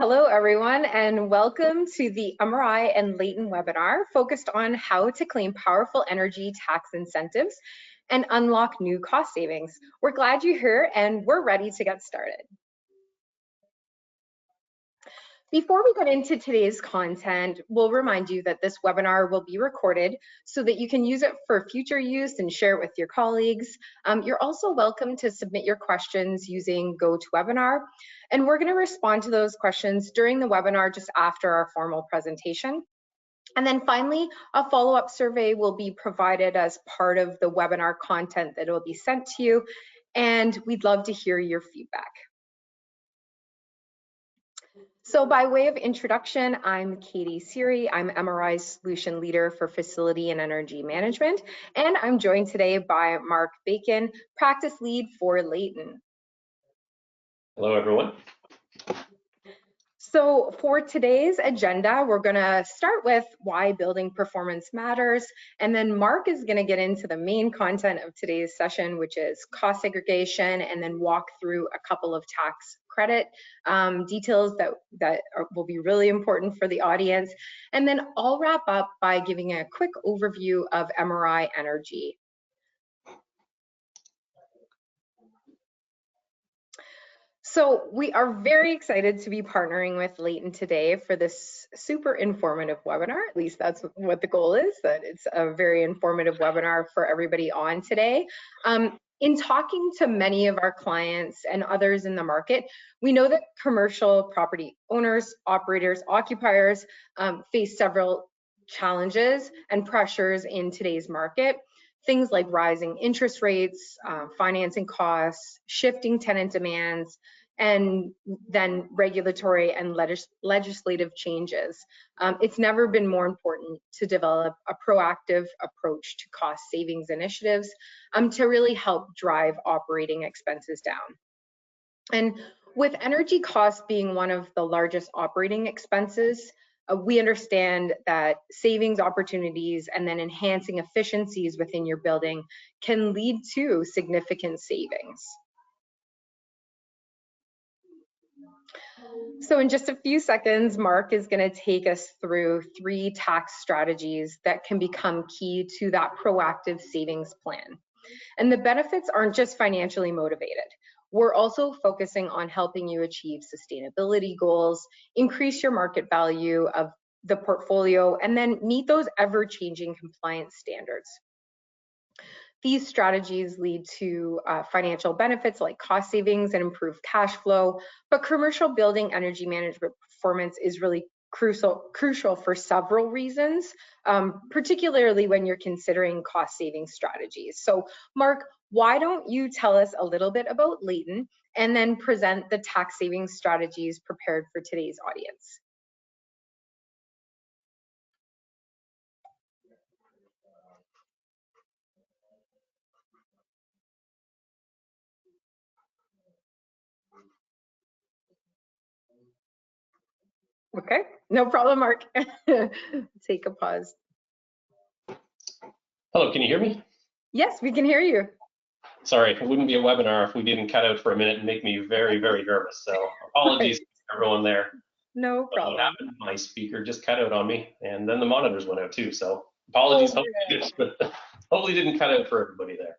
Hello, everyone, and welcome to the MRI and Leyton webinar focused on how to claim powerful energy tax incentives and unlock new cost savings. We're glad you're here and we're ready to get started. Before we get into today's content, we'll remind you that this webinar will be recorded so that you can use it for future use and share it with your colleagues. You're also welcome to submit your questions using GoToWebinar, and we're going to respond to those questions during the webinar just after our formal presentation. And then finally, a follow-up survey will be provided as part of the webinar content that will be sent to you, and we'd love to hear your feedback. So by way of introduction, I'm Katie Seary. I'm MRI's Solution Leader for Facility and Energy Management, and I'm joined today by Mark P.Eng, Practice Lead for Leyton. Hello, everyone. So for today's agenda, we're going to start with why building performance matters, and then Mark is going to get into the main content of today's session, which is cost segregation, and then walk through a couple of tax credit details that will be really important for the audience. And then I'll wrap up by giving a quick overview of MRI Energy. So we are very excited to be partnering with Leyton today for this super informative webinar. At least that's what the goal is, that it's a very informative webinar for everybody on today. In talking to many of our clients and others in the market, we know that commercial property owners, operators, occupiers face several challenges and pressures in today's market. Things like rising interest rates, financing costs, shifting tenant demands, and then regulatory and legislative changes. It's never been more important to develop a proactive approach to cost savings initiatives to really help drive operating expenses down. And with energy costs being one of the largest operating expenses, we understand that savings opportunities and then enhancing efficiencies within your building can lead to significant savings. So in just a few seconds, Mark is going to take us through 3 tax strategies that can become key to that proactive savings plan. And the benefits aren't just financially motivated. We're also focusing on helping you achieve sustainability goals, increase your market value of the portfolio, and then meet those ever-changing compliance standards. These strategies lead to financial benefits like cost savings and improved cash flow, but commercial building energy management performance is really crucial for several reasons, particularly when you're considering cost saving strategies. So Mark, why don't you tell us a little bit about Leyton and then present the tax savings strategies prepared for today's audience? Okay, no problem, Mark. Take a pause. Hello, can you hear me? Yes, we can hear you. Sorry, it wouldn't be a webinar if we didn't cut out for a minute and make me very, very nervous. So apologies to everyone there. No problem. What happened? My speaker just cut out on me, and then the monitors went out too. So apologies. Hopefully didn't cut out for everybody there.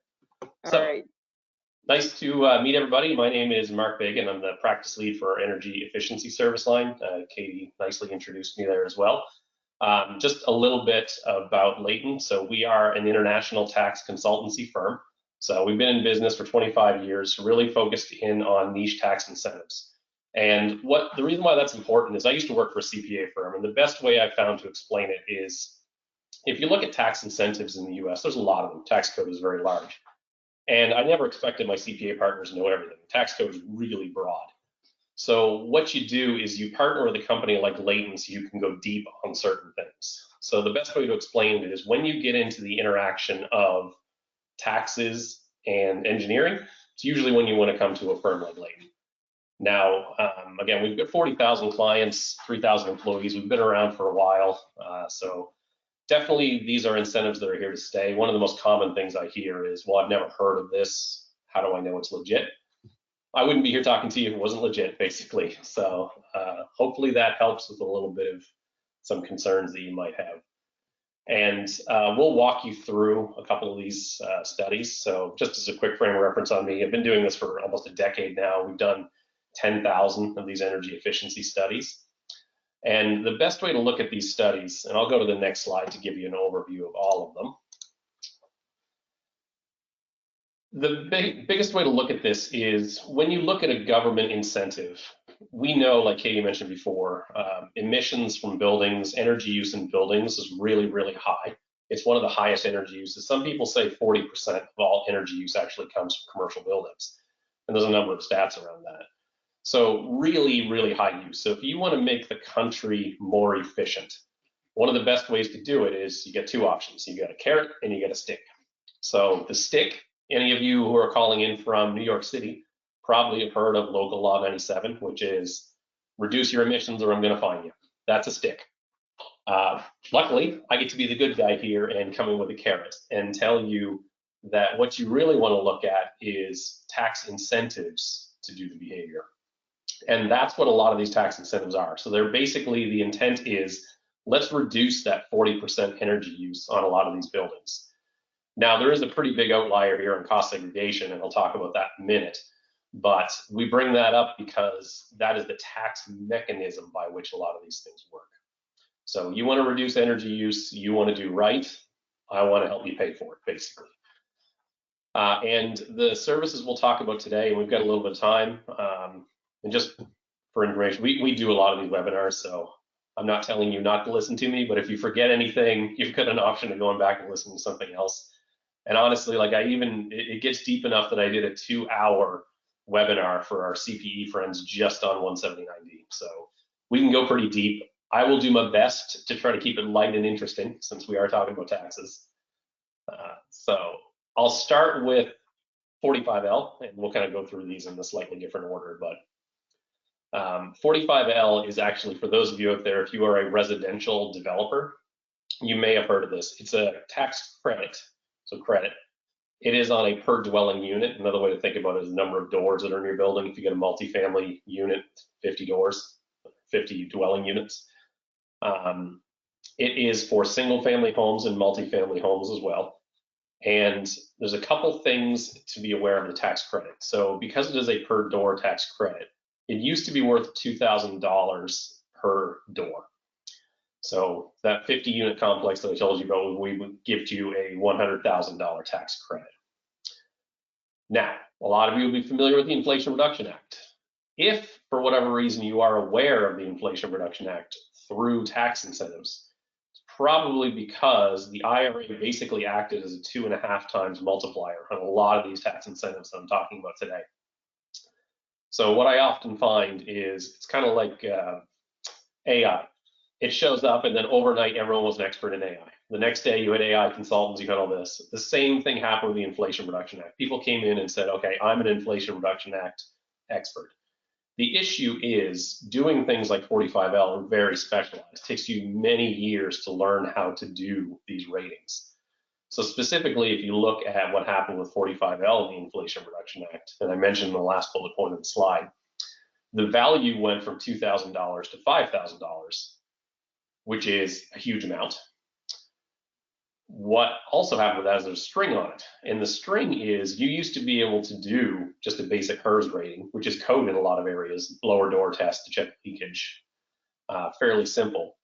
All right. Nice to meet everybody. My name is Mark P.Eng, and I'm the practice lead for our energy efficiency service line. Katie nicely introduced me there as well. Just a little bit about Leyton. So we are an international tax consultancy firm. So we've been in business for 25 years, really focused in on niche tax incentives. And the reason why that's important is I used to work for a CPA firm, and the best way I found to explain it is if you look at tax incentives in the US, there's a lot of them. Tax code is very large. And I never expected my CPA partners to know everything. The tax code is really broad. So what you do is you partner with a company like Leyton so you can go deep on certain things. So the best way to explain it is when you get into the interaction of taxes and engineering, it's usually when you want to come to a firm like Leyton. Now, again, we've got 40,000 clients, 3,000 employees. We've been around for a while. So definitely these are incentives that are here to stay. One of the most common things I hear is, well, I've never heard of this. How do I know it's legit? I wouldn't be here talking to you if it wasn't legit, basically. So hopefully that helps with a little bit of some concerns that you might have. And we'll walk you through a couple of these studies. So just as a quick frame of reference on me, I've been doing this for almost a decade now. We've done 10,000 of these energy efficiency studies. And the best way to look at these studies, and I'll go to the next slide to give you an overview of all of them. The biggest way to look at this is when you look at a government incentive, we know, like Katie mentioned before, emissions from buildings, energy use in buildings is really, really high. It's one of the highest energy uses. Some people say 40% of all energy use actually comes from commercial buildings. And there's a number of stats around that. So really, really high use. So if you want to make the country more efficient, one of the best ways to do it is you get two options. You get a carrot and you get a stick. So the stick, any of you who are calling in from New York City probably have heard of Local Law 97, which is reduce your emissions or I'm going to fine you. That's a stick. Luckily, I get to be the good guy here and come in with a carrot and tell you that what you really want to look at is tax incentives to do the behavior. And that's what a lot of these tax incentives are. So they're basically, the intent is, let's reduce that 40% energy use on a lot of these buildings. Now, there is a pretty big outlier here in cost segregation, and I'll talk about that in a minute. But we bring that up because that is the tax mechanism by which a lot of these things work. So you want to reduce energy use, you want to do right, I want to help you pay for it, basically. And the services we'll talk about today, and we've got a little bit of time, and just for information, we do a lot of these webinars, so I'm not telling you not to listen to me, but if you forget anything, you've got an option of going back and listening to something else. And honestly, like it gets deep enough that I did a 2-hour webinar for our CPE friends just on 179D. So we can go pretty deep. I will do my best to try to keep it light and interesting since we are talking about taxes. So I'll start with 45L, and we'll kind of go through these in a slightly different order. But 45L is actually, for those of you out there, if you are a residential developer, you may have heard of this. It's a tax credit. So credit. It is on a per dwelling unit. Another way to think about it is the number of doors that are in your building. If you get a multifamily unit, 50 doors, 50 dwelling units. It is for single family homes and multifamily homes as well. And there's a couple things to be aware of the tax credit. So because it is a per door tax credit, it used to be worth $2,000 per door. So that 50 unit complex that I told you about, we would give you a $100,000 tax credit. Now, a lot of you will be familiar with the Inflation Reduction Act. If, for whatever reason, you are aware of the Inflation Reduction Act through tax incentives, it's probably because the IRA basically acted as a 2.5 times multiplier on a lot of these tax incentives that I'm talking about today. So what I often find is it's kind of like AI. It shows up and then overnight everyone was an expert in AI. The next day you had AI consultants, you had all this. The same thing happened with the Inflation Reduction Act. People came in and said, okay, I'm an Inflation Reduction Act expert. The issue is doing things like 45L are very specialized. It takes you many years to learn how to do these ratings. So specifically, if you look at what happened with 45L in the Inflation Reduction Act, and I mentioned in the last bullet point of the slide, the value went from $2,000 to $5,000, which is a huge amount. What also happened with that is there's a string on it. And the string is, you used to be able to do just a basic HERS rating, which is code in a lot of areas, blower door test to check leakage, fairly simple.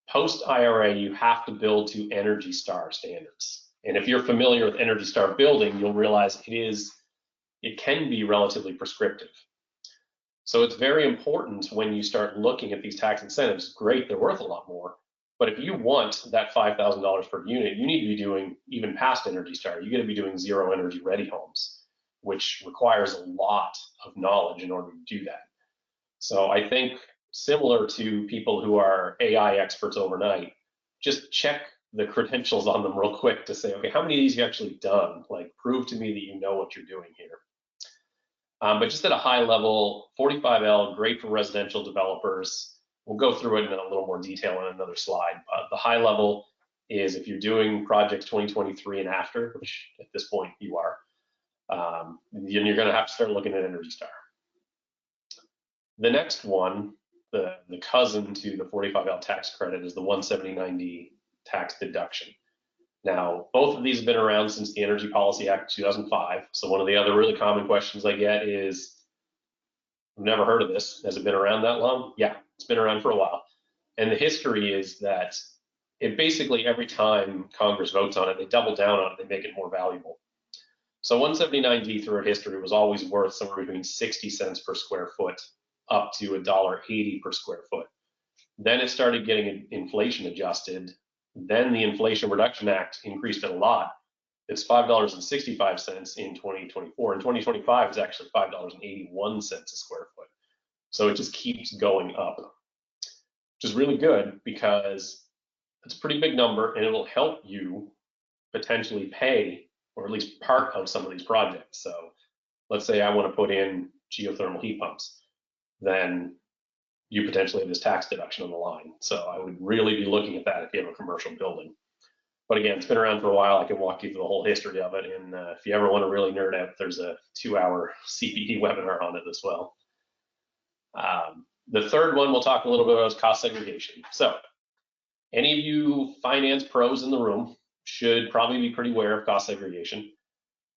Post IRA, you have to build to Energy Star standards. And if you're familiar with Energy Star building, you'll realize it can be relatively prescriptive. So it's very important when you start looking at these tax incentives. Great, they're worth a lot more. But if you want that $5,000 per unit, you need to be doing, even past Energy Star, you got to be doing zero energy ready homes, which requires a lot of knowledge in order to do that. So I think similar to people who are AI experts overnight, just check the credentials on them real quick to say, okay, how many of these have you actually done? Like, prove to me that you know what you're doing here. But just at a high level, 45L, great for residential developers. We'll go through it in a little more detail in another slide. The high level is if you're doing projects 2023 and after, which at this point you are, then you're going to have to start looking at Energy Star. The next one, the cousin to the 45L tax credit, is the 179D tax deduction. Now, both of these have been around since the Energy Policy Act of 2005. So one of the other really common questions I get is, I've never heard of this. Has it been around that long? Yeah, it's been around for a while. And the history is that it basically, every time Congress votes on it, they double down on it, they make it more valuable. So 179D throughout history was always worth somewhere between 60 cents per square foot up to $1.80 per square foot. Then it started getting inflation adjusted. Then the Inflation Reduction Act increased it a lot. It's $5.65 in 2024. In 2025, it's actually $5.81 a square foot. So it just keeps going up, which is really good because it's a pretty big number and it'll help you potentially pay, or at least part of some of these projects. So let's say I want to put in geothermal heat pumps, then you potentially have this tax deduction on the line. So I would really be looking at that if you have a commercial building. But again, it's been around for a while. I can walk you through the whole history of it. And if you ever want to really nerd out, there's a 2-hour CPD webinar on it as well. The third one we'll talk a little bit about is cost segregation. So any of you finance pros in the room should probably be pretty aware of cost segregation.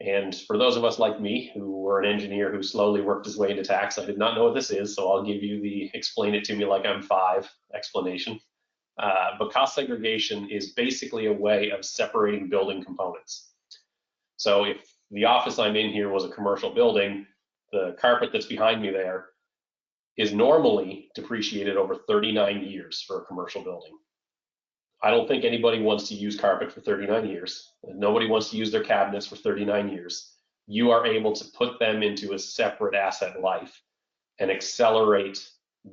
And for those of us like me, who were an engineer who slowly worked his way into tax, I did not know what this is, so I'll give you the explain it to me like I'm 5 explanation. But cost segregation is basically a way of separating building components. So if the office I'm in here was a commercial building, the carpet that's behind me there is normally depreciated over 39 years for a commercial building. I don't think anybody wants to use carpet for 39 years. Nobody wants to use their cabinets for 39 years. You are able to put them into a separate asset life and accelerate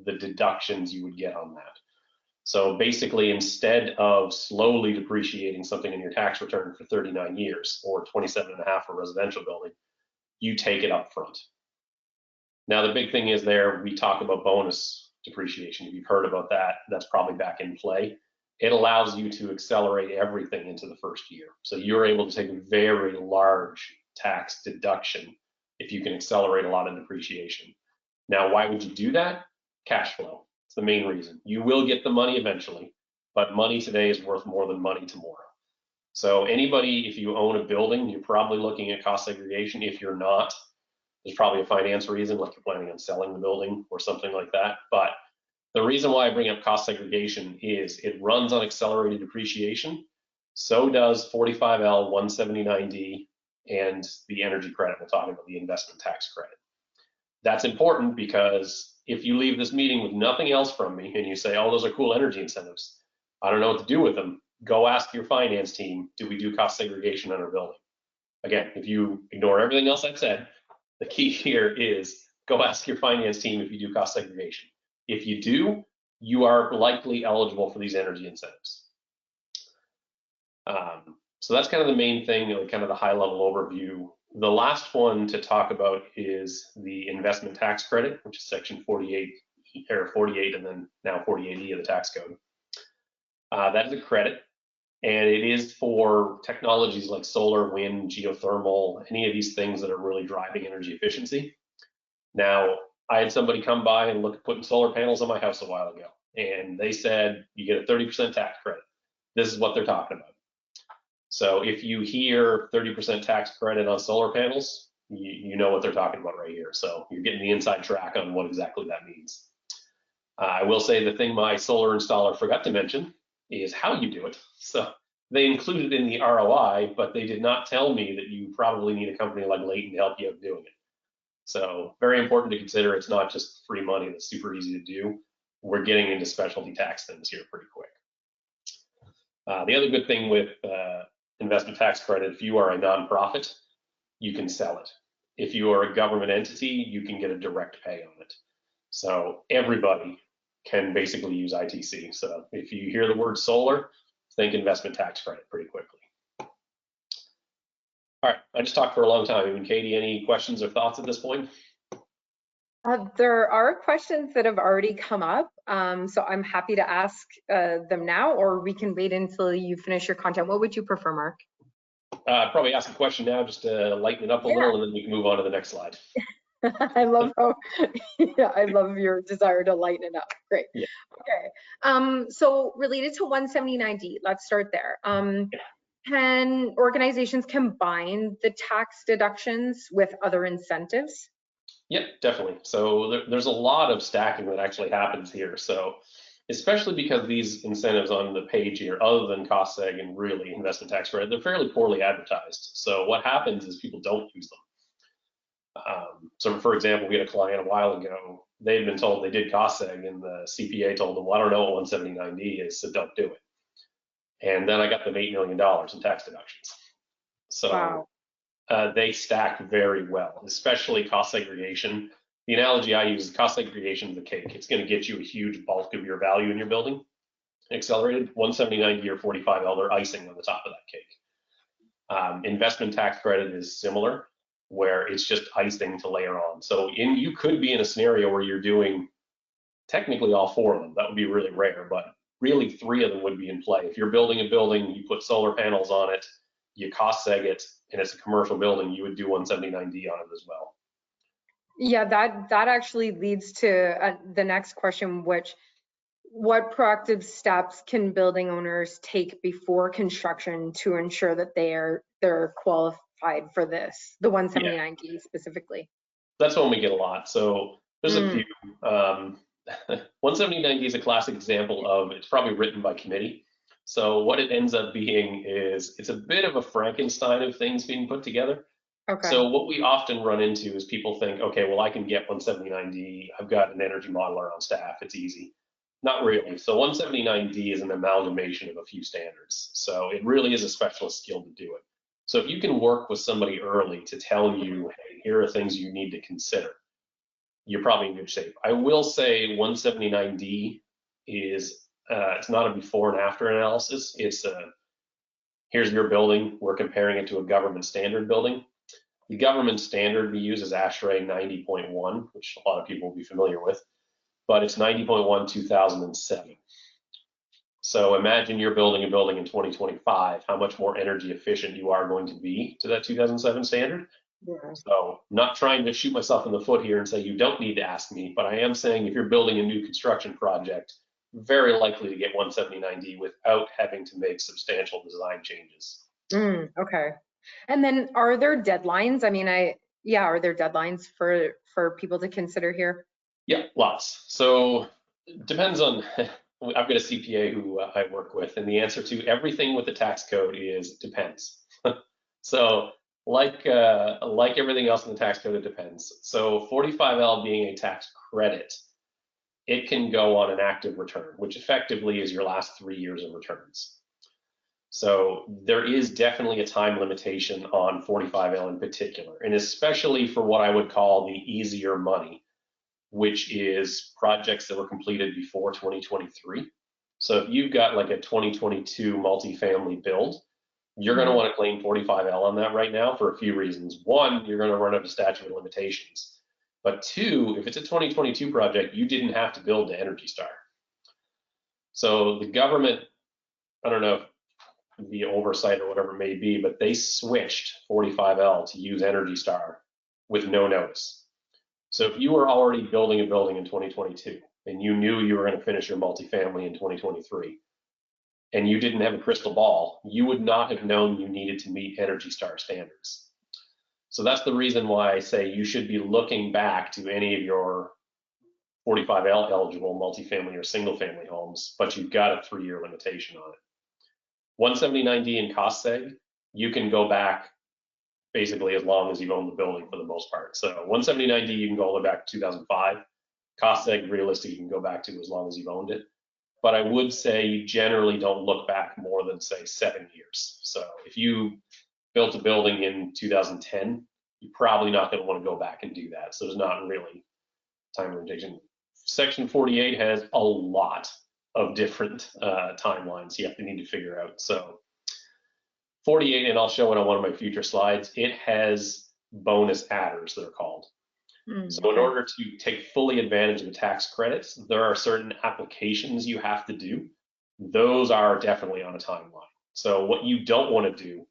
the deductions you would get on that. So basically, instead of slowly depreciating something in your tax return for 39 years or 27.5 for a residential building, you take it up front. Now, the big thing is there, we talk about bonus depreciation. If you've heard about that, that's probably back in play. It allows you to accelerate everything into the first year. So you're able to take a very large tax deduction if you can accelerate a lot of depreciation. Now, why would you do that? Cash flow. It's the main reason. You will get the money eventually, but money today is worth more than money tomorrow. So anybody, if you own a building, you're probably looking at cost segregation. If you're not, there's probably a finance reason, like you're planning on selling the building or something like that. But the reason why I bring up cost segregation is it runs on accelerated depreciation. So does 45L, 179D, and the energy credit. We'll talk about the investment tax credit. That's important because if you leave this meeting with nothing else from me and you say, oh, those are cool energy incentives, I don't know what to do with them, go ask your finance team, do we do cost segregation on our building? Again, if you ignore everything else I've said, the key here is go ask your finance team if you do cost segregation. If you do, you are likely eligible for these energy incentives. So that's kind of the main thing, kind of the high level overview. The last one to talk about is the investment tax credit, which is section 48 and then now 48E of the tax code. That is a credit, and it is for technologies like solar, wind, geothermal, any of these things that are really driving energy efficiency. Now, I had somebody come by and look at putting solar panels on my house a while ago, and they said you get a 30% tax credit. This is what they're talking about. So if you hear 30% tax credit on solar panels, you know what they're talking about right here. So you're getting the inside track on what exactly that means. I will say the thing my solar installer forgot to mention is how you do it. So they included in the ROI, but they did not tell me that you probably need a company like Leyton to help you out doing it. So very important to consider. It's not just free money that's super easy to do. We're getting into specialty tax things here pretty quick. The other good thing with investment tax credit, if you are a nonprofit, you can sell it. If you are a government entity, you can get a direct pay on it. So everybody can basically use ITC. So if you hear the word solar, think investment tax credit pretty quickly. All right, I just talked for a long time. And Katie, any questions or thoughts at this point? There are questions that have already come up, so I'm happy to ask them now, or we can wait until you finish your content. What would you prefer, Mark? Probably ask a question now just to lighten it up a little, and then we can move on to the next slide. I love how, yeah, I love your desire to lighten it up. Great. Yeah. Okay. So related to 179D, let's start there. Can organizations combine the tax deductions with other incentives? Yep, definitely. So there's a lot of stacking that actually happens here. So especially because these incentives on the page here, other than cost seg and really investment tax credit, they're fairly poorly advertised. So what happens is people don't use them. So for example, we had a client a while ago, they'd been told they did cost seg and the CPA told them, well, I don't know what 179D is, so don't do it. And then I got them $8 million in tax deductions. So Wow. they stack very well, especially cost segregation. The analogy I use is cost segregation is the cake. It's going to get you a huge bulk of your value in your building. Accelerated 179 or 45 elder icing on the top of that cake. Investment tax credit is similar, where it's just icing to layer on. So you could be in a scenario where you're doing technically all four of them. That would be really rare, but really three of them would be in play. If you're building a building, you put solar panels on it, you cost seg it, and it's a commercial building, you would do 179D on it as well. Yeah, that actually leads to the next question, which what proactive steps can building owners take before construction to ensure that they're qualified for this, the Yeah, 179D specifically? that's one we get a lot. So there's a Mm, few. 179D is a classic example of it's probably written by committee. So what it ends up being is it's a bit of a Frankenstein of things being put together. okay. So what we often run into is people think, okay, well, I can get 179D. I've got an energy modeler on staff. It's easy. Not really. So 179D is an amalgamation of a few standards. So it really is a specialist skill to do it. So if you can work with somebody early to tell you, hey, here are things you need to consider, you're probably in good shape. I will say 179D is it's not a before and after analysis. It's here's your building. We're comparing it to a government standard building. The government standard we use is ASHRAE 90.1, which a lot of people will be familiar with, but it's 90.1 2007. So imagine you're building a building in 2025, how much more energy efficient you are going to be to that 2007 standard. Yeah. So I'm not trying to shoot myself in the foot here and say you don't need to ask me, but I am saying if you're building a new construction project, very likely to get 179D without having to make substantial design changes. Okay. And then are there deadlines? I mean, yeah, are there deadlines for people to consider here? Yeah, lots. So depends on, I've got a CPA who I work with, and the answer to everything with the tax code is depends. So like everything else in the tax code, it depends. So 45L being a tax credit, it can go on an active return, which effectively is your last 3 years of returns. So there is definitely a time limitation on 45L in particular, and especially for what I would call the easier money, which is projects that were completed before 2023. So if you've got like a 2022 multifamily build, you're going to Mhm. want to claim 45L on that right now for a few reasons. One, you're going to run out of statute of limitations. But two, if it's a 2022 project, you didn't have to build to Energy Star. So the government, I don't know the oversight or whatever it may be, but they switched 45L to use Energy Star with no notice. So if you were already building a building in 2022 and you knew you were going to finish your multifamily in 2023 and you didn't have a crystal ball, you would not have known you needed to meet Energy Star standards. So that's the reason why I say you should be looking back to any of your 45L eligible multifamily or single family homes, but you've got a 3-year limitation on it. 179D and cost seg, you can go back basically as long as you've owned the building for the most part. So 179D, you can go all the way back to 2005. Cost seg, realistic, you can go back to as long as you've owned it. But I would say you generally don't look back more than, say, 7 years. So if you built a building in 2010, you're probably not going to want to go back and do that. So there's not really time limitation. Section 48 has a lot of different timelines you have to need to figure out. So 48, and I'll show it on one of my future slides, it has bonus adders, they're called. So in Okay. order to take fully advantage of the tax credits, there are certain applications you have to do. Those are definitely on a timeline. So what you don't want to do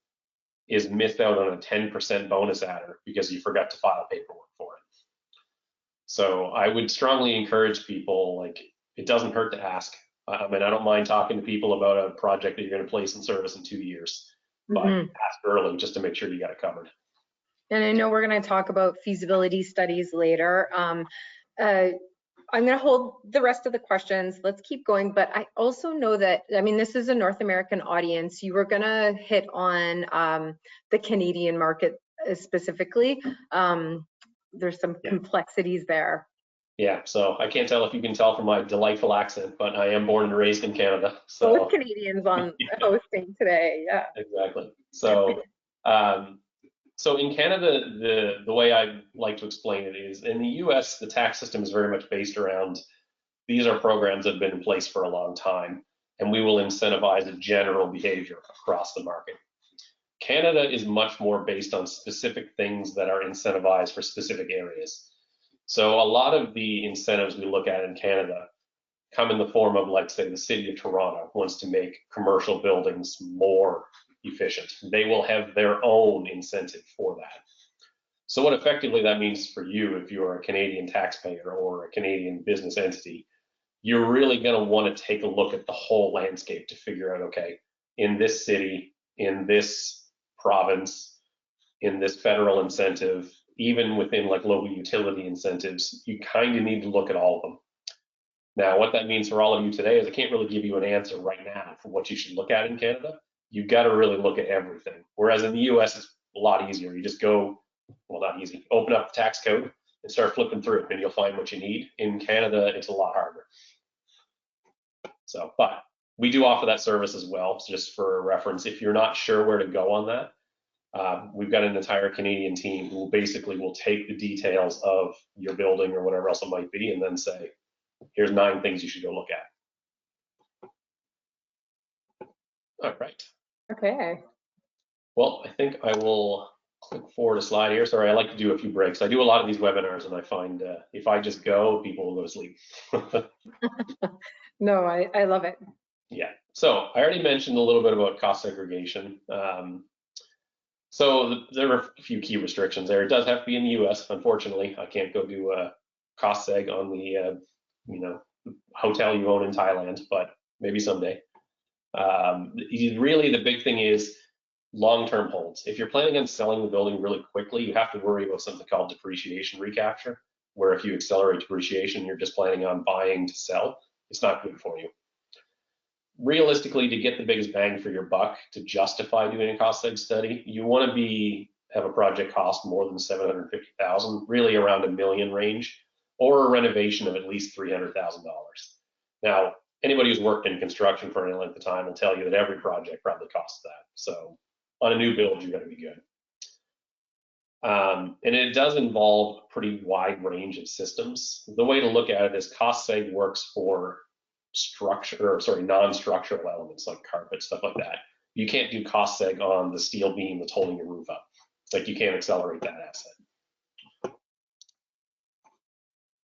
is miss out on a 10% bonus adder because you forgot to file paperwork for it. So I would strongly encourage people, like, it doesn't hurt to ask. I mean, I don't mind talking to people about a project that you're going to place in service in 2 years, but Mhm. ask early just to make sure you got it covered. And I know we're going to talk about feasibility studies later. Uh, I'm going to hold the rest of the questions. Let's keep going. But I also know that, I mean, this is a North American audience. You were going to hit on the Canadian market specifically. There's some Yeah. complexities there. Yeah, so I can't tell if you can tell from my delightful accent, but I am born and raised in Canada. Both So Canadians on yeah, hosting today. Yeah. exactly. Um, so in Canada, the way I like to explain it is in the US, the tax system is very much based around these are programs that have been in place for a long time, and we will incentivize a general behavior across the market. Canada is much more based on specific things that are incentivized for specific areas. So a lot of the incentives we look at in Canada come in the form of, like, say, the city of Toronto wants to make commercial buildings more efficient. They will have their own incentive for that. So what effectively that means for you, if you're a Canadian taxpayer or a Canadian business entity, you're really going to want to take a look at the whole landscape to figure out, okay, in this city, in this province, in this federal incentive, even within like local utility incentives, you kind of need to look at all of them. Now, what that means for all of you today is I can't really give you an answer right now for what you should look at in Canada. You've got to really look at everything. Whereas in the US, it's a lot easier. You just go, well, not easy, open up the tax code and start flipping through it, and you'll find what you need. In Canada, it's a lot harder. So, but we do offer that service as well, so just for reference. If you're not sure where to go on that, we've got an entire Canadian team who basically will take the details of your building or whatever else it might be and then say, here's 9 things you should go look at. All right. Okay. Well, I think I will click forward a slide here. Sorry, I like to do a few breaks. I do a lot of these webinars, and I find if I just go, people will go to sleep. No, I love it. Yeah. So I already mentioned a little bit about cost segregation. So there are a few key restrictions there. It does have to be in the U.S. Unfortunately, I can't go do a cost seg on the hotel you own in Thailand, but maybe someday. Really, the big thing is long-term holds. If you're planning on selling the building really quickly, you have to worry about something called depreciation recapture, where if you accelerate depreciation, you're just planning on buying to sell. It's not good for you. Realistically, to get the biggest bang for your buck, to justify doing a cost seg study, you want to have a project cost more than 750,000, really around $1 million range, or a renovation of at least $300,000. Now, anybody who's worked in construction for any length of time will tell you that every project probably costs that. So on a new build, you're going to be good. And it does involve a pretty wide range of systems. The way to look at it is cost seg works for non-structural elements like carpet, stuff like that. You can't do cost seg on the steel beam that's holding your roof up. Like, you can't accelerate that asset.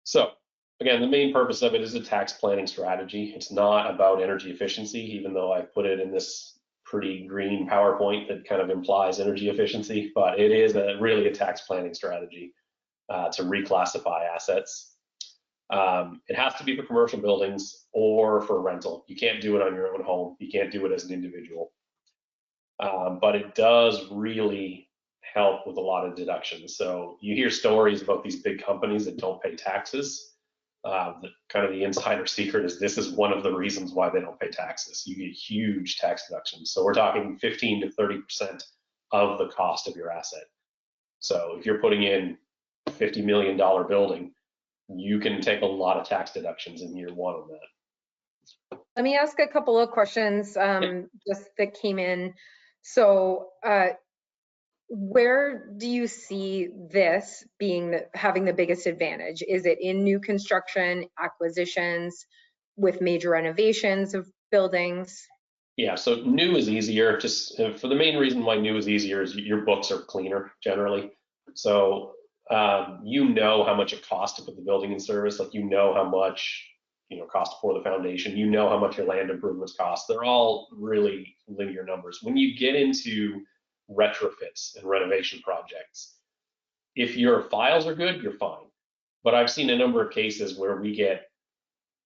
So again, the main purpose of it is a tax planning strategy. It's not about energy efficiency, even though I put it in this pretty green PowerPoint that kind of implies energy efficiency, but it is really a tax planning strategy to reclassify assets. It has to be for commercial buildings or for rental. You can't do it on your own home. You can't do it as an individual. But it does really help with a lot of deductions. So you hear stories about these big companies that don't pay taxes. Kind of the insider secret is this is one of the reasons why they don't pay taxes. You get huge tax deductions. So we're talking 15 to 30% of the cost of your asset. So if you're putting in $50 million building, you can take a lot of tax deductions in year 1 on that. Let me ask a couple of questions just that came in. So where do you see this having the biggest advantage? Is it in new construction, acquisitions, with major renovations of buildings? Yeah, so new is easier. Just for the main reason why new is easier is your books are cleaner generally. So you know how much it costs to put the building in service. Like, you know how much cost for the foundation. You know how much your land improvements cost. They're all really linear numbers. When you get into retrofits and renovation projects, if your files are good, you're fine. But I've seen a number of cases where we get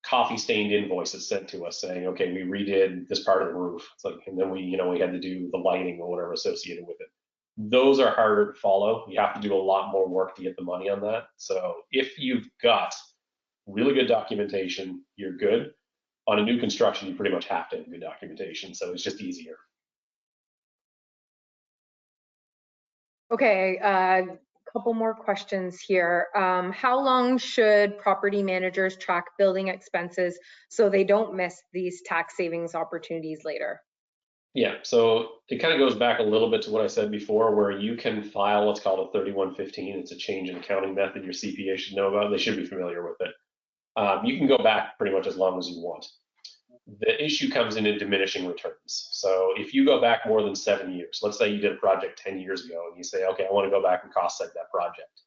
coffee stained invoices sent to us saying, okay, we redid this part of the roof. It's like, and then we had to do the lighting or whatever associated with it. Those are harder to follow. You have to do a lot more work to get the money on that. So if you've got really good documentation, you're good. On a new construction, you pretty much have to have good documentation. So it's just easier. Okay, couple more questions here. How long should property managers track building expenses so they don't miss these tax savings opportunities later? Yeah, so it kind of goes back a little bit to what I said before, where you can file what's called a 3115. It's a change in accounting method your CPA should know about. They should be familiar with it. You can go back pretty much as long as you want. The issue comes in diminishing returns. So if you go back more than 7 years, let's say you did a project 10 years ago and you say, okay, I want to go back and cost seg that project.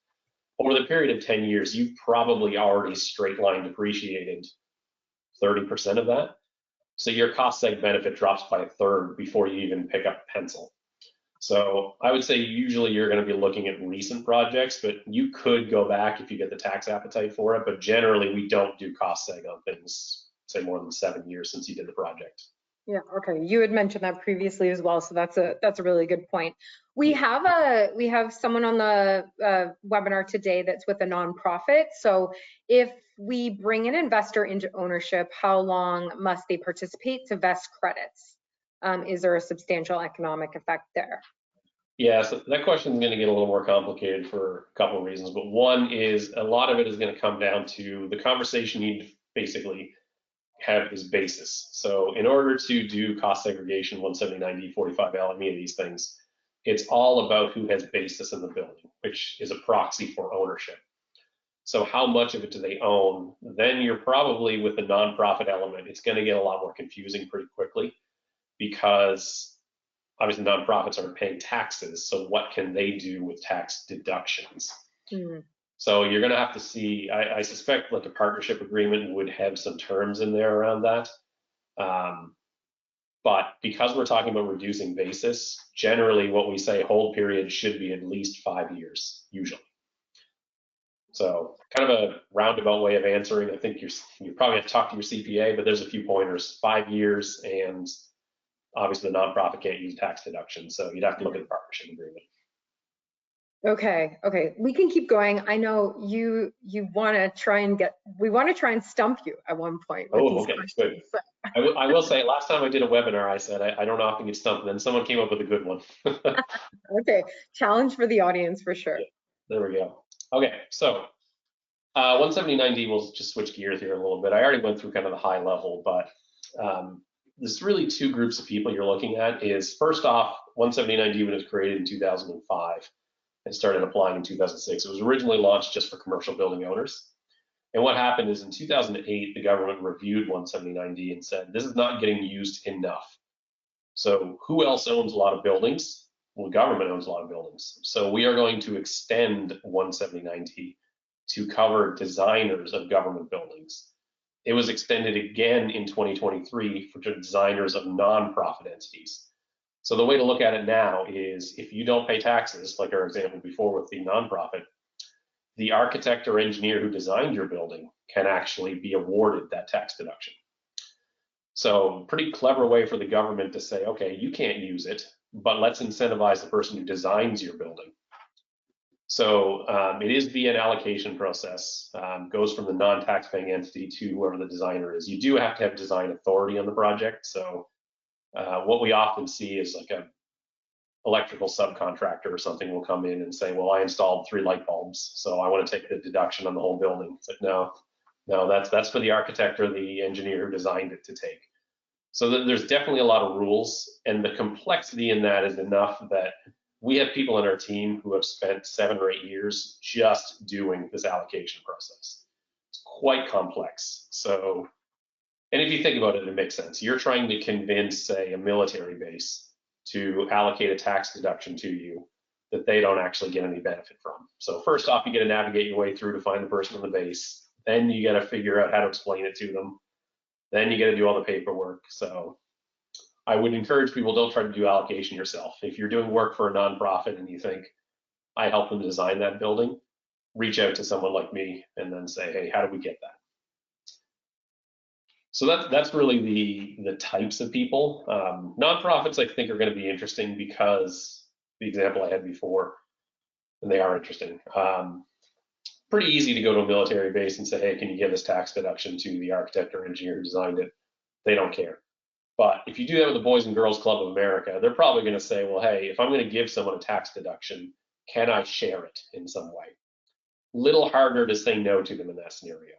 Over the period of 10 years, you've probably already straight line depreciated 30% of that. So your cost seg benefit drops by a third before you even pick up pencil. So I would say usually you're going to be looking at recent projects, but you could go back if you get the tax appetite for it. But generally, we don't do cost seg on things, say, more than 7 years since you did the project. Yeah, okay. You had mentioned that previously as well, so that's a really good point. We have someone on the webinar today that's with a nonprofit. So if we bring an investor into ownership, how long must they participate to vest credits? Is there a substantial economic effect there? Yeah, so that question is going to get a little more complicated for a couple of reasons, but one is a lot of it is going to come down to the conversation you basically have is basis. So in order to do cost segregation, 179D, 45L, any of these things, it's all about who has basis in the building, which is a proxy for ownership. So how much of it do they own? Then you're probably with the nonprofit element, it's going to get a lot more confusing pretty quickly because obviously nonprofits aren't paying taxes. So what can they do with tax deductions? Mm. So you're going to have to see, I suspect like a partnership agreement would have some terms in there around that. But because we're talking about reducing basis, generally what we say hold period should be at least 5 years, usually. So kind of a roundabout way of answering. I think you probably have to talk to your CPA, but there's a few pointers, 5 years, and obviously the nonprofit can't use tax deduction. So you'd have to look at the partnership agreement. Okay, we can keep going. I know you want to try and we want to try and stump you at one point with these questions. Good. I will say, last time I did a webinar, I said I don't often get stumped, and then someone came up with a good one. Okay, challenge for the audience for sure. Yeah, there we go. Okay, so 179D, we'll just switch gears here a little bit. I already went through kind of the high level, but there's really two groups of people you're looking at. Is first off, 179D, when it was created in 2005 and started applying in 2006, it was originally launched just for commercial building owners. And what happened is in 2008, the government reviewed 179D and said, this is not getting used enough. So who else owns a lot of buildings? Well, the government owns a lot of buildings. So we are going to extend 179D to cover designers of government buildings. It was extended again in 2023 for designers of nonprofit entities. So the way to look at it now is if you don't pay taxes, like our example before with the nonprofit, the architect or engineer who designed your building can actually be awarded that tax deduction. So pretty clever way for the government to say, okay, you can't use it, but let's incentivize the person who designs your building. So it is via an allocation process, goes from the non-tax paying entity to whoever the designer is. You do have to have design authority on the project. So what we often see is like a electrical subcontractor or something will come in and say, well, I installed 3 light bulbs, so I want to take the deduction on the whole building. It's like, no, that's for the architect or the engineer who designed it to take. So there's definitely a lot of rules, and the complexity in that is enough that we have people in our team who have spent 7 or 8 years just doing this allocation process. It's quite complex. So, and if you think about it, it makes sense. You're trying to convince, say, a military base to allocate a tax deduction to you that they don't actually get any benefit from. So first off, you got to navigate your way through to find the person on the base. Then you got to figure out how to explain it to them. Then you got to do all the paperwork. So I would encourage people, don't try to do allocation yourself. If you're doing work for a nonprofit and you think, I help them design that building, reach out to someone like me and then say, hey, how do we get that? So that's really the types of people. Nonprofits, I think, are going to be interesting because the example I had before, and they are interesting. Pretty easy to go to a military base and say, hey, can you give this tax deduction to the architect or engineer who designed it? They don't care. But if you do that with the Boys and Girls Club of America, they're probably going to say, well, hey, if I'm going to give someone a tax deduction, can I share it in some way? Little harder to say no to them in that scenario.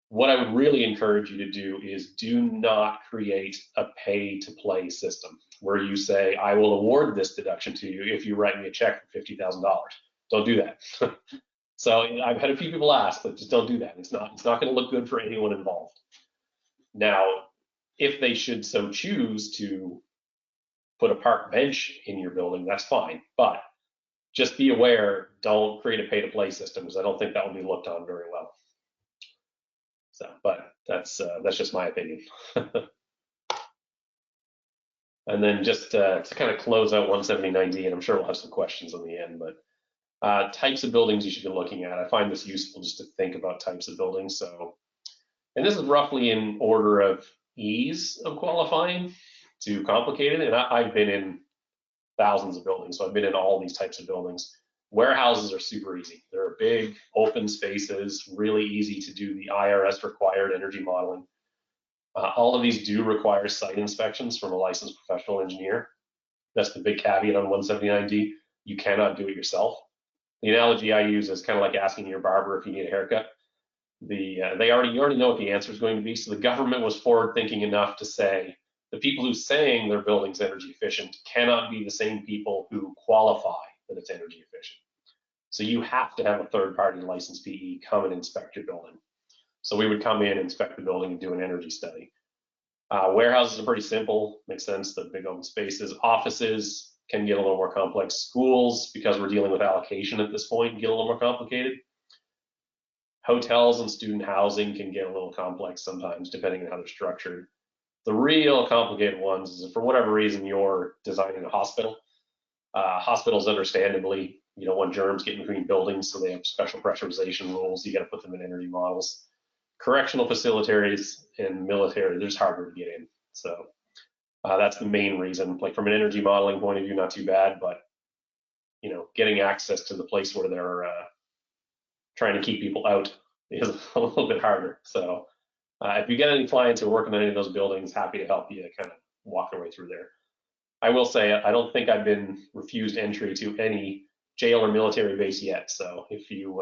What I would really encourage you to do is do not create a pay to play system where you say, I will award this deduction to you if you write me a check for $50,000. Don't do that. So I've had a few people ask, but just don't do that. It's not going to look good for anyone involved. Now, if they should so choose to put a park bench in your building, that's fine. But just be aware, don't create a pay to play system, because I don't think that will be looked on very well. So, but that's just my opinion. And then just to kind of close out 179D, and I'm sure we'll have some questions on the end, but types of buildings you should be looking at. I find this useful just to think about types of buildings. So, and this is roughly in order of ease of qualifying to complicated. And I've been in thousands of buildings, so I've been in all these types of buildings. Warehouses are super easy. They're big, open spaces, really easy to do the IRS required energy modeling. All of these do require site inspections from a licensed professional engineer. That's the big caveat on 179D. You cannot do it yourself. The analogy I use is kind of like asking your barber if you need a haircut. You already know what the answer is going to be. So the government was forward thinking enough to say the people who saying their building's energy efficient cannot be the same people who qualify that it's energy efficient. So you have to have a third-party licensed PE come and inspect your building. So we would come in, inspect the building, and do an energy study. Warehouses are pretty simple, makes sense, the big open spaces. Offices can get a little more complex. Schools, because we're dealing with allocation at this point, get a little more complicated. Hotels and student housing can get a little complex sometimes, depending on how they're structured. The real complicated ones is if for whatever reason you're designing a hospital. Hospitals, understandably, you don't want germs getting between buildings, so they have special pressurization rules. You got to put them in energy models. Correctional facilities and military, they're just harder to get in. So that's the main reason. Like from an energy modeling point of view, not too bad, but getting access to the place where they're trying to keep people out is a little bit harder. So if you get any clients who are working on any of those buildings, happy to help you kind of walk your way through there. I will say, I don't think I've been refused entry to any jail or military base yet. So if you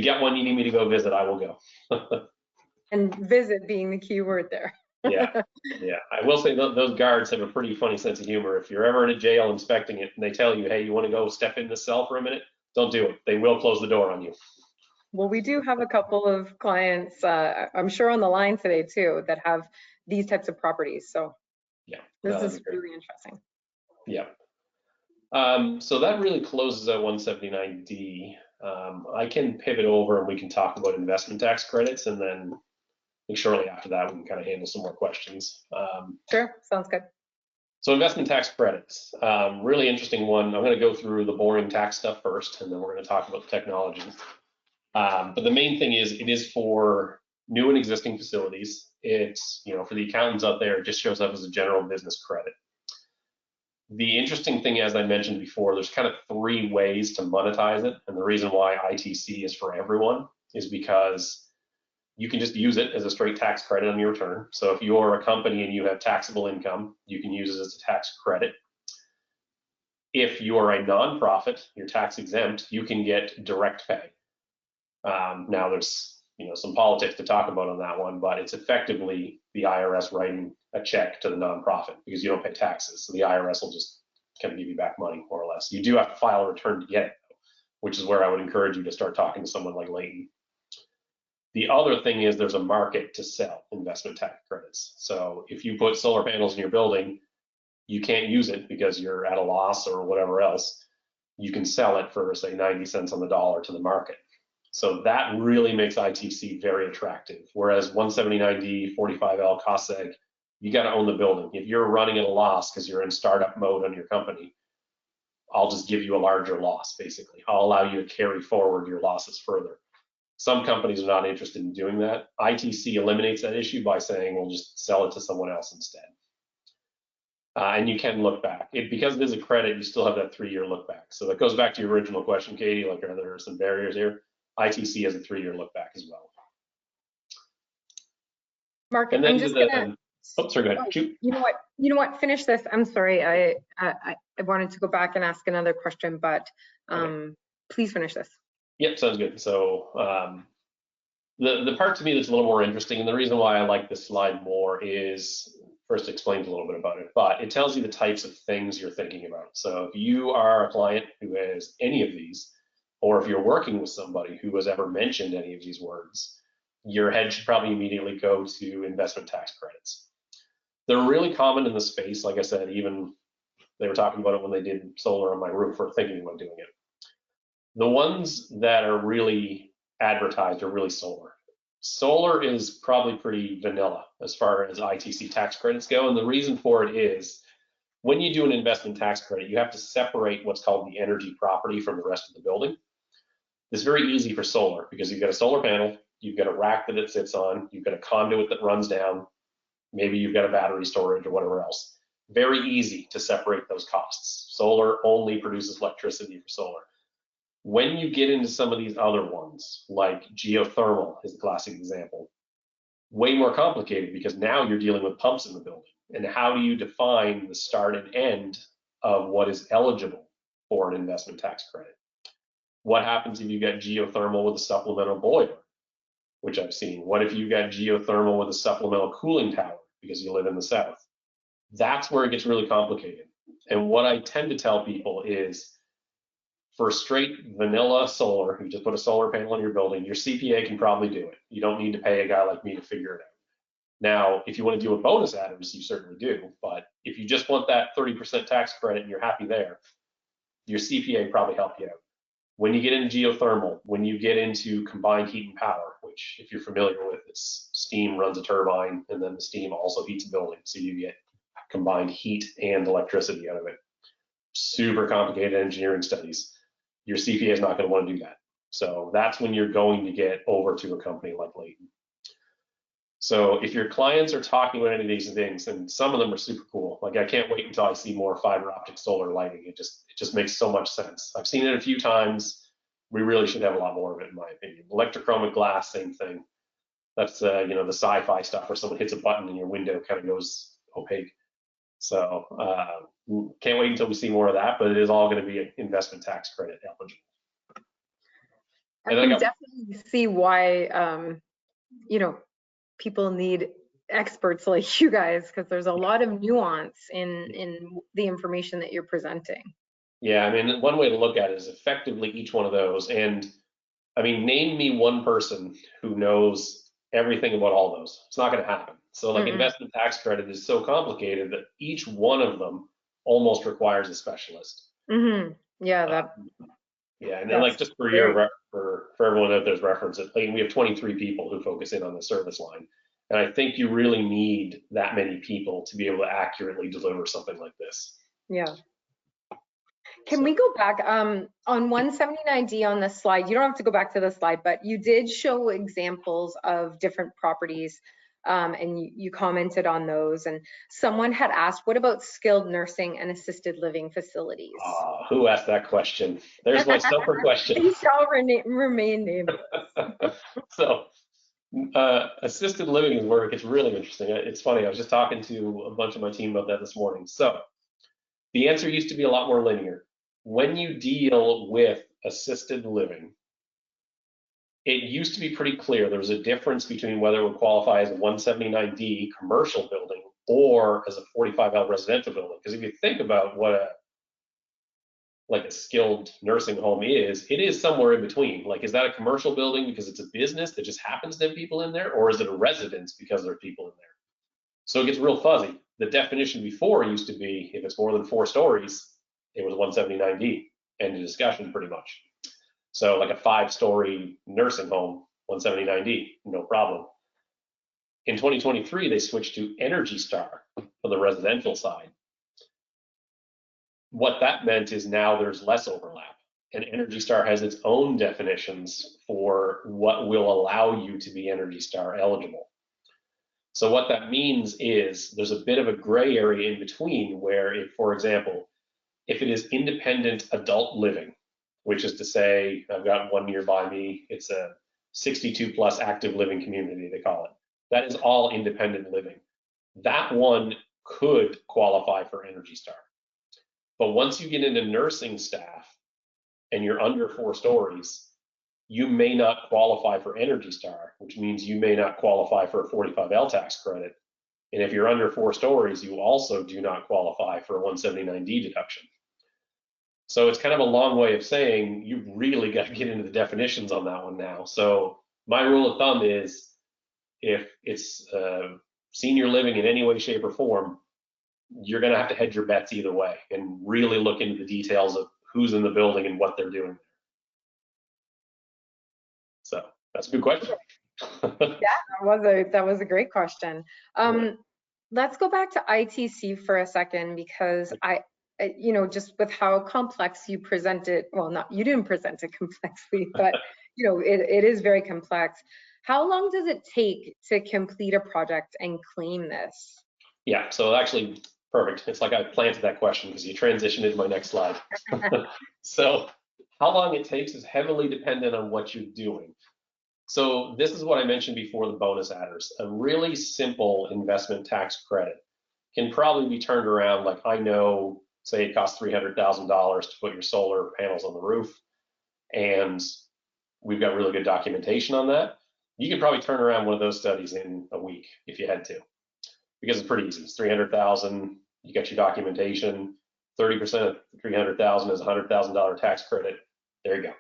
get one you need me to go visit, I will go. And visit being the key word there. Yeah. I will say those guards have a pretty funny sense of humor. If you're ever in a jail inspecting it and they tell you, hey, you want to go step in the cell for a minute, don't do it. They will close the door on you. Well, we do have a couple of clients, I'm sure on the line today too, that have these types of properties. So yeah, this is really interesting. Yeah. So that really closes out 179D. I can pivot over and we can talk about investment tax credits, and then I think shortly after that we can kind of handle some more questions. Sure, sounds good. So investment tax credits, really interesting one. I'm going to go through the boring tax stuff first, and then we're going to talk about the technology. But the main thing is it is for new and existing facilities. It's, for the accountants out there, it just shows up as a general business credit. The interesting thing, as I mentioned before, there's kind of three ways to monetize it. And the reason why ITC is for everyone is because you can just use it as a straight tax credit on your return. So if you're a company and you have taxable income, you can use it as a tax credit. If you are a nonprofit, you're tax exempt, you can get direct pay. Now there's some politics to talk about on that one, but it's effectively the IRS writing a check to the nonprofit because you don't pay taxes. So the IRS will just kind of give you back money, more or less. You do have to file a return to get it, which is where I would encourage you to start talking to someone like Leyton. The other thing is there's a market to sell investment tax credits. So if you put solar panels in your building, you can't use it because you're at a loss or whatever else. You can sell it for, say, 90 cents on the dollar to the market. So that really makes ITC very attractive. Whereas 179D, 45L, cost seg, you got to own the building. If you're running at a loss because you're in startup mode on your company, I'll just give you a larger loss, basically. I'll allow you to carry forward your losses further. Some companies are not interested in doing that. ITC eliminates that issue by saying, we'll just sell it to someone else instead. And you can look back. Because it is a credit, you still have that 3-year look back. So that goes back to your original question, Katie, like are there some barriers here? ITC has a 3-year look back as well. Mark, and then I'm just gonna. Oh, sorry, go ahead. Oh, Shoot. you know what? You know what? Finish this. I'm sorry. I wanted to go back and ask another question, but Okay. please finish this. Yep, sounds good. So the part to me that's a little more interesting, and the reason why I like this slide more is first explains a little bit about it, but it tells you the types of things you're thinking about. So if you are a client who has any of these, or if you're working with somebody who has ever mentioned any of these words, your head should probably immediately go to investment tax credits. They're really common in the space. Like I said, even they were talking about it when they did solar on my roof or thinking about doing it. The ones that are really advertised are really solar. Solar is probably pretty vanilla as far as ITC tax credits go. And the reason for it is when you do an investment tax credit, you have to separate what's called the energy property from the rest of the building. It's very easy for solar because you've got a solar panel, you've got a rack that it sits on, you've got a conduit that runs down, maybe you've got a battery storage or whatever else. Very easy to separate those costs. Solar only produces electricity for solar. When you get into some of these other ones, like geothermal is the classic example, way more complicated because now you're dealing with pumps in the building. And how do you define the start and end of what is eligible for an investment tax credit? What happens if you get geothermal with a supplemental boiler, which I've seen? What if you got geothermal with a supplemental cooling tower because you live in the south? That's where it gets really complicated. And what I tend to tell people is for straight vanilla solar, you just put a solar panel on your building, your CPA can probably do it. You don't need to pay a guy like me to figure it out. Now, if you want to do a bonus adders, you certainly do. But if you just want that 30% tax credit and you're happy there, your CPA probably help you out. When you get into geothermal, when you get into combined heat and power, which if you're familiar with, it's steam runs a turbine and then the steam also heats a building. So you get combined heat and electricity out of it. Super complicated engineering studies. Your CPA is not going to want to do that. So that's when you're going to get over to a company like Leyton. So if your clients are talking about any of these things, and some of them are super cool, like I can't wait until I see more fiber optic solar lighting. It just makes so much sense. I've seen it a few times. We really should have a lot more of it, in my opinion. Electrochromic glass, same thing. That's you know, the sci-fi stuff where someone hits a button and your window kind of goes opaque. So can't wait until we see more of that, but it is all going to be an investment tax credit eligible. I can definitely see why you know, people need experts like you guys because there's a lot of nuance in the information that you're presenting. Yeah, I mean, one way to look at it is effectively each one of those. And I mean, name me one person who knows everything about all those. It's not going to happen. So like investment tax credit is so complicated that each one of them almost requires a specialist. Yeah, yeah, and then like just for your for everyone out there's reference, at Leyton we have 23 people who focus in on the service line. And I think you really need that many people to be able to accurately deliver something like this. Yeah. Can we go back on 179D on this slide? You don't have to go back to the slide, but you did show examples of different properties and you commented on those. And someone had asked, what about skilled nursing and assisted living facilities? Who asked that question? There's my stopper question. They shall remain nameless. So assisted living is where it gets really interesting. It's funny, I was just talking to a bunch of my team about that this morning. So the answer used to be a lot more linear. When you deal with assisted living, it used to be pretty clear there was a difference between whether it would qualify as a 179D commercial building or as a 45L residential building. Because if you think about what a skilled nursing home is, it is somewhere in between. Like, is that a commercial building because it's a business that just happens to have people in there, or is it a residence because there are people in there? So it gets real fuzzy. The definition before used to be if it's more than 4 stories, it was 179D. End of discussion, pretty much. So like a 5-story nursing home, 179D, no problem. In 2023, they switched to Energy Star for the residential side. What that meant is now there's less overlap, and Energy Star has its own definitions for what will allow you to be Energy Star eligible. So what that means is there's a bit of a gray area in between where, if, for example, if it is independent adult living, which is to say, I've got one nearby me, it's a 62 plus active living community, they call it. That is all independent living. That one could qualify for Energy Star. But once you get into nursing staff and you're under 4 stories, you may not qualify for Energy Star, which means you may not qualify for a 45L tax credit. And if you're under 4 stories, you also do not qualify for a 179D deduction. So it's kind of a long way of saying you've really got to get into the definitions on that one now. So my rule of thumb is if it's senior living in any way, shape, or form, you're going to have to hedge your bets either way and really look into the details of who's in the building and what they're doing. So that's a good question. Yeah, that was a great question. Let's go back to ITC for a second, because you know, just with how complex you present it, well, not, you didn't present it complexly, but you know, it is very complex. How long does it take to complete a project and claim this? Yeah, so actually, perfect. It's like I planted that question because you transitioned into my next slide. So how long it takes is heavily dependent on what you're doing. So this is what I mentioned before, the bonus adders. A really simple investment tax credit can probably be turned around. Like, I know, say it costs $300,000 to put your solar panels on the roof, and we've got really good documentation on that. You could probably turn around one of those studies in a week if you had to, because it's pretty easy. It's 300,000. You got your documentation. 30% of 300,000 is $100,000 tax credit. There you go.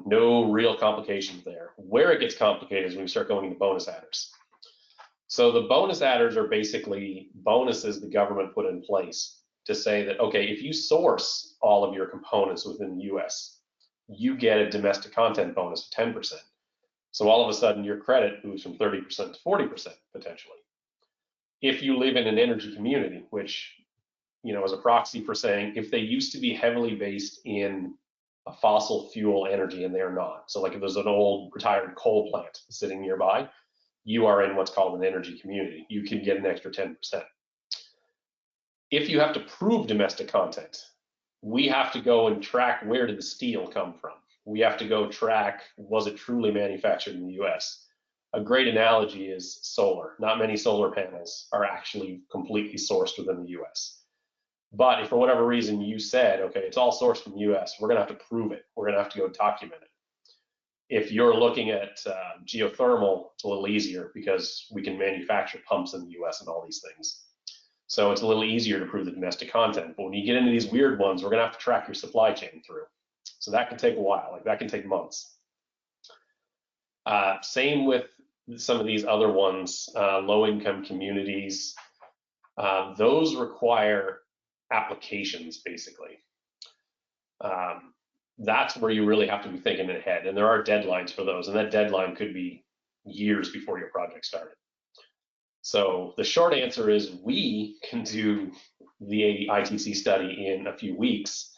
No real complications there. Where it gets complicated is when we start going into bonus adders. So the bonus adders are basically bonuses the government put in place to say that, okay, if you source all of your components within the US, you get a domestic content bonus of 10%. So all of a sudden your credit moves from 30% to 40% potentially. If you live in an energy community, which, you know, is a proxy for saying if they used to be heavily based in a fossil fuel energy and they're not. So like if there's an old retired coal plant sitting nearby, you are in what's called an energy community. You can get an extra 10%. If you have to prove domestic content, we have to go and track where did the steel come from. We have to go track, was it truly manufactured in the US? A great analogy is solar. Not many solar panels are actually completely sourced within the US. But if for whatever reason you said, okay, it's all sourced from the US, we're gonna have to prove it. We're gonna have to go document it. If you're looking at geothermal, it's a little easier because we can manufacture pumps in the US and all these things. So it's a little easier to prove the domestic content. But when you get into these weird ones, we're gonna have to track your supply chain through. So that can take a while, like that can take months. Same with some of these other ones, low-income communities. Those require applications, basically. That's where you really have to be thinking ahead, and there are deadlines for those, and that deadline could be years before your project started. So the short answer is we can do the ITC study in a few weeks,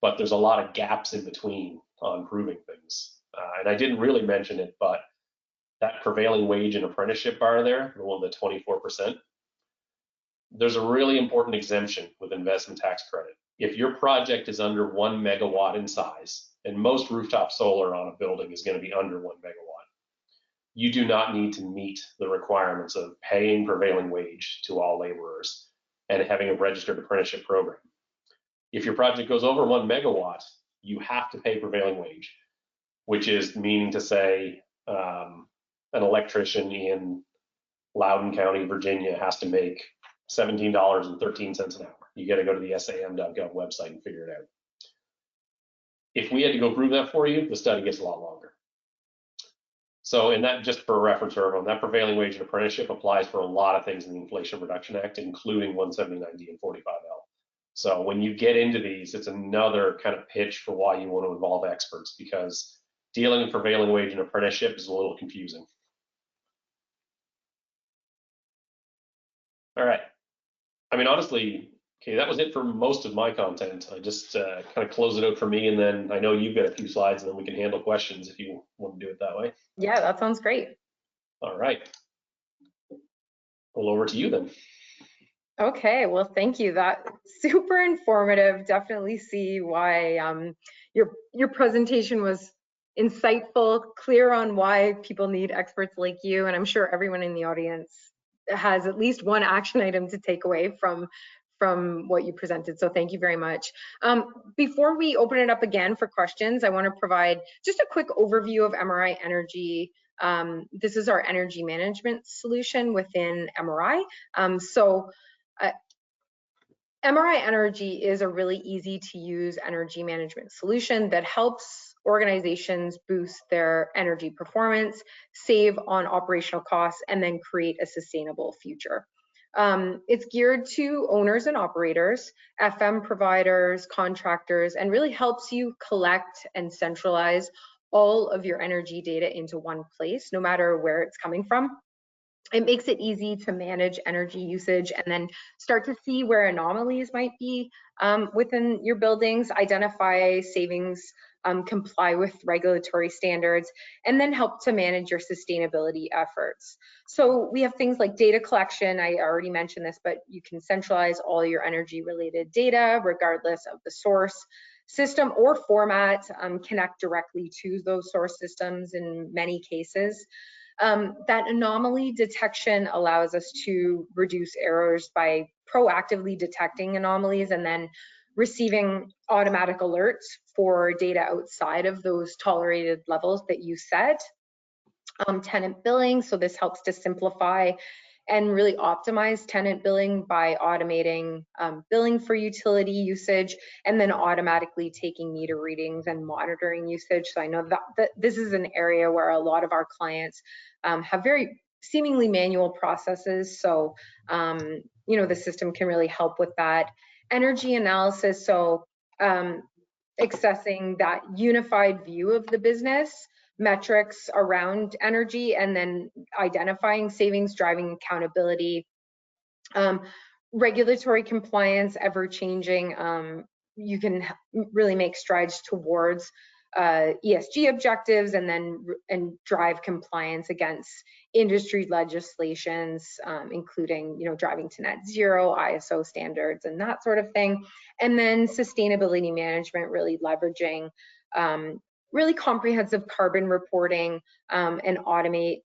but there's a lot of gaps in between on proving things. And I didn't really mention it, but that prevailing wage and apprenticeship bar there, the one, the 24%, there's a really important exemption with investment tax credit. If your project is under 1 megawatt in size, and most rooftop solar on a building is going to be under 1 megawatt, you do not need to meet the requirements of paying prevailing wage to all laborers and having a registered apprenticeship program. If your project goes over 1 megawatt, you have to pay prevailing wage, which is meaning to say an electrician in Loudoun County, Virginia has to make $17.13 an hour. You got to go to the sam.gov website and figure it out. If we had to go prove that for you, the study gets a lot longer. So, and that, just for reference for everyone, that prevailing wage and apprenticeship applies for a lot of things in the Inflation Reduction Act, including 179D and 45L. So when you get into these, it's another kind of pitch for why you want to involve experts, because dealing with prevailing wage and apprenticeship is a little confusing. All right. I mean, honestly, Okay, that was it for most of my content. I just kind of close it out for me, and then I know you've got a few slides, and then we can handle questions if you want to do it that way. Yeah, that sounds great. All right. Well, over to you then. Okay, well, thank you. That super informative. Definitely see why your presentation was insightful, clear on why people need experts like you, and I'm sure everyone in the audience has at least one action item to take away from what you presented. So thank you very much. Before we open it up again for questions, I want to provide just a quick overview of MRI Energy. This is our energy management solution within MRI. Uh, MRI Energy is a really easy to use energy management solution that helps organizations boost their energy performance, save on operational costs, and then create a sustainable future. It's geared to owners and operators, FM providers, contractors, and really helps you collect and centralize all of your energy data into one place, no matter where it's coming from. It makes it easy to manage energy usage and then start to see where anomalies might be within your buildings, identify savings, comply with regulatory standards, and then help to manage your sustainability efforts. So we have things like data collection. I already mentioned this, but you can centralize all your energy related data regardless of the source system or format, connect directly to those source systems in many cases. That anomaly detection allows us to reduce errors by proactively detecting anomalies and then receiving automatic alerts for data outside of those tolerated levels that you set. Tenant billing, so this helps to simplify and really optimize tenant billing by automating billing for utility usage and then automatically taking meter readings and monitoring usage. So I know that this is an area where a lot of our clients have very seemingly manual processes. So, the system can really help with that. Energy analysis, so accessing that unified view of the business, metrics around energy, and then identifying savings, driving accountability, regulatory compliance, ever changing. You can really make strides towards ESG objectives and drive compliance against industry legislations, including driving to net zero, ISO standards, and that sort of thing. And then sustainability management, really leveraging really comprehensive carbon reporting and automate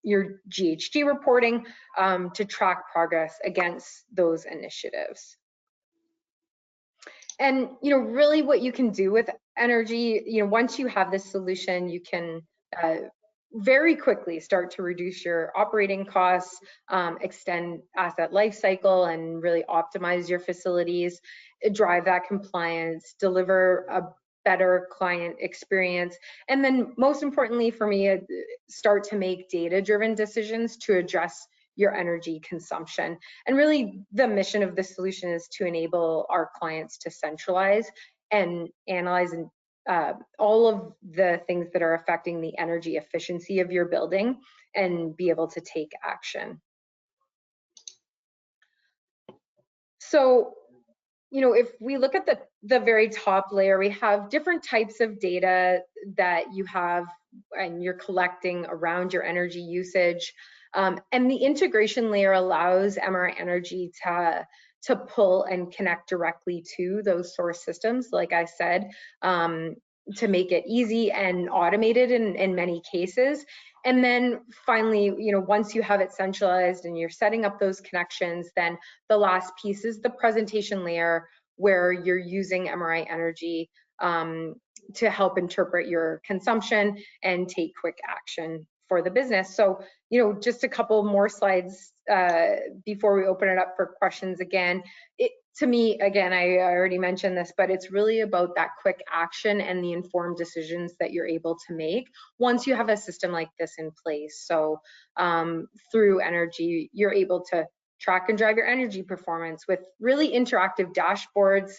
your GHG reporting to track progress against those initiatives. And really what you can do with energy, once you have this solution, you can very quickly start to reduce your operating costs, extend asset life cycle, and really optimize your facilities, drive that compliance, deliver a better client experience, and then most importantly for me, start to make data-driven decisions to address your energy consumption. And really the mission of this solution is to enable our clients to centralize and analyze all of the things that are affecting the energy efficiency of your building and be able to take action. So, if we look at the very top layer, we have different types of data that you have and you're collecting around your energy usage. And the integration layer allows MRI Energy to pull and connect directly to those source systems, like I said, to make it easy and automated in many cases. And then finally, once you have it centralized and you're setting up those connections, then the last piece is the presentation layer where you're using MRI Energy to help interpret your consumption and take quick action for the business. So, just a couple more slides before we open it up for questions again. To me, again, I already mentioned this, but it's really about that quick action and the informed decisions that you're able to make once you have a system like this in place. So through energy, you're able to track and drive your energy performance with really interactive dashboards,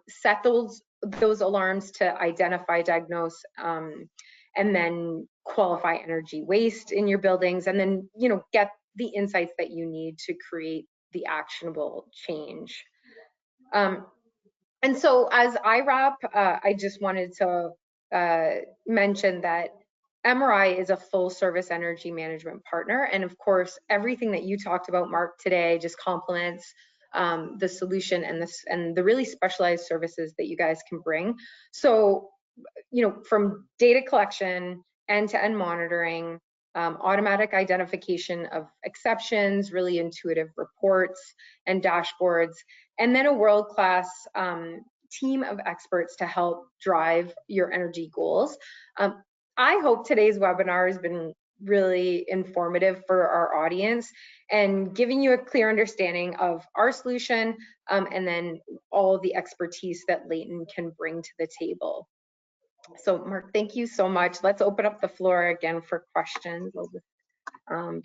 set those alarms to identify, diagnose, and then qualify energy waste in your buildings, and then get the insights that you need to create the actionable change. And so as I wrap, I just wanted to mention that MRI is a full service energy management partner. And of course, everything that you talked about, Mark, today just complements the solution and the really specialized services that you guys can bring. So, you know, from data collection, end-to-end monitoring, automatic identification of exceptions, really intuitive reports and dashboards, and then a world-class team of experts to help drive your energy goals. I hope today's webinar has been really informative for our audience and giving you a clear understanding of our solution and then all the expertise that Leyton can bring to the table. So Mark, thank you so much. Let's open up the floor again for questions. I'll just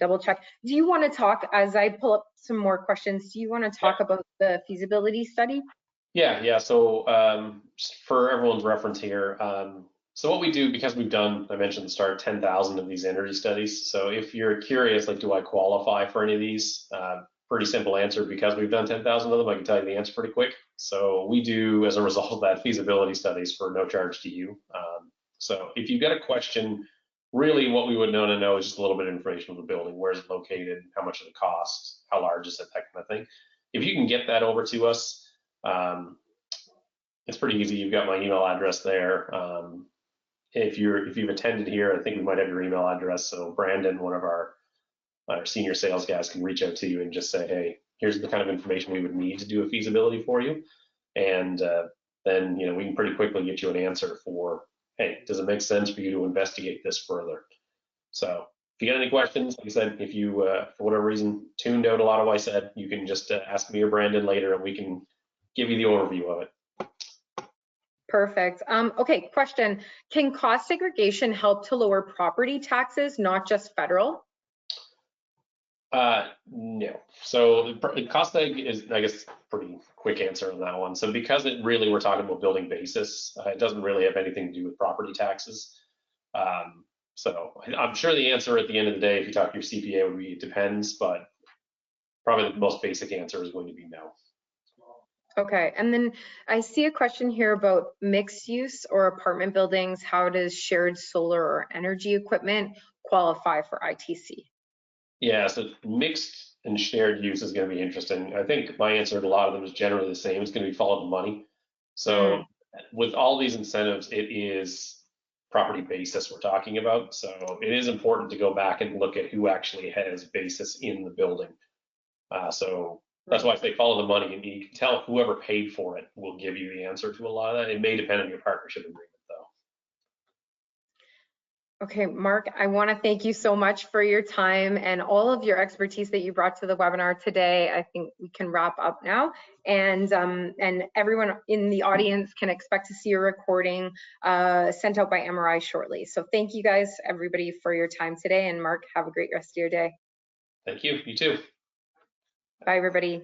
double check. Do you want to talk, as I pull up some more questions, do you want to talk about the feasibility study? Yeah. So just for everyone's reference here, so what we do, because we've done, I mentioned at the start, 10,000 of these energy studies. So if you're curious, like, do I qualify for any of these? Pretty simple answer, because we've done 10,000 of them, I can tell you the answer pretty quick. So we do, as a result of that, feasibility studies for no charge to you. So if you've got a question, really what we would want to know is just a little bit of information on the building. Where is it located? How much does it cost? How large is it? That kind of thing. If you can get that over to us, it's pretty easy. You've got my email address there. If you've attended here, I think we might have your email address. So Brandon, one of our senior sales guys, can reach out to you and just say, hey, here's the kind of information we would need to do a feasibility for you. And then, you know, we can pretty quickly get you an answer for, hey, does it make sense for you to investigate this further? So if you got any questions, like I said, if you, for whatever reason, tuned out a lot of what I said, you can just ask me or Brandon later and we can give you the overview of it. Perfect. Okay, question. Can cost segregation help to lower property taxes, not just federal? No. So the cost seg is, I guess, pretty quick answer on that one. So because we're talking about building basis, it doesn't really have anything to do with property taxes. So I'm sure the answer at the end of the day, if you talk to your CPA, would be it depends, but probably the most basic answer is going to be no. Okay, and then I see a question here about mixed use or apartment buildings. How does shared solar or energy equipment qualify for ITC? Yeah, so mixed and shared use is going to be interesting. I think my answer to a lot of them is generally the same. It's going to be follow the money. So with all these incentives, it is property basis we're talking about. So it is important to go back and look at who actually has basis in the building. So that's why I say follow the money, and you can tell whoever paid for it will give you the answer to a lot of that. It may depend on your partnership agreement, though. Okay, Mark, I want to thank you so much for your time and all of your expertise that you brought to the webinar today. I think we can wrap up now, and everyone in the audience can expect to see a recording sent out by MRI shortly. So thank you guys, everybody, for your time today, and Mark, have a great rest of your day. Thank you. You too. Bye, everybody.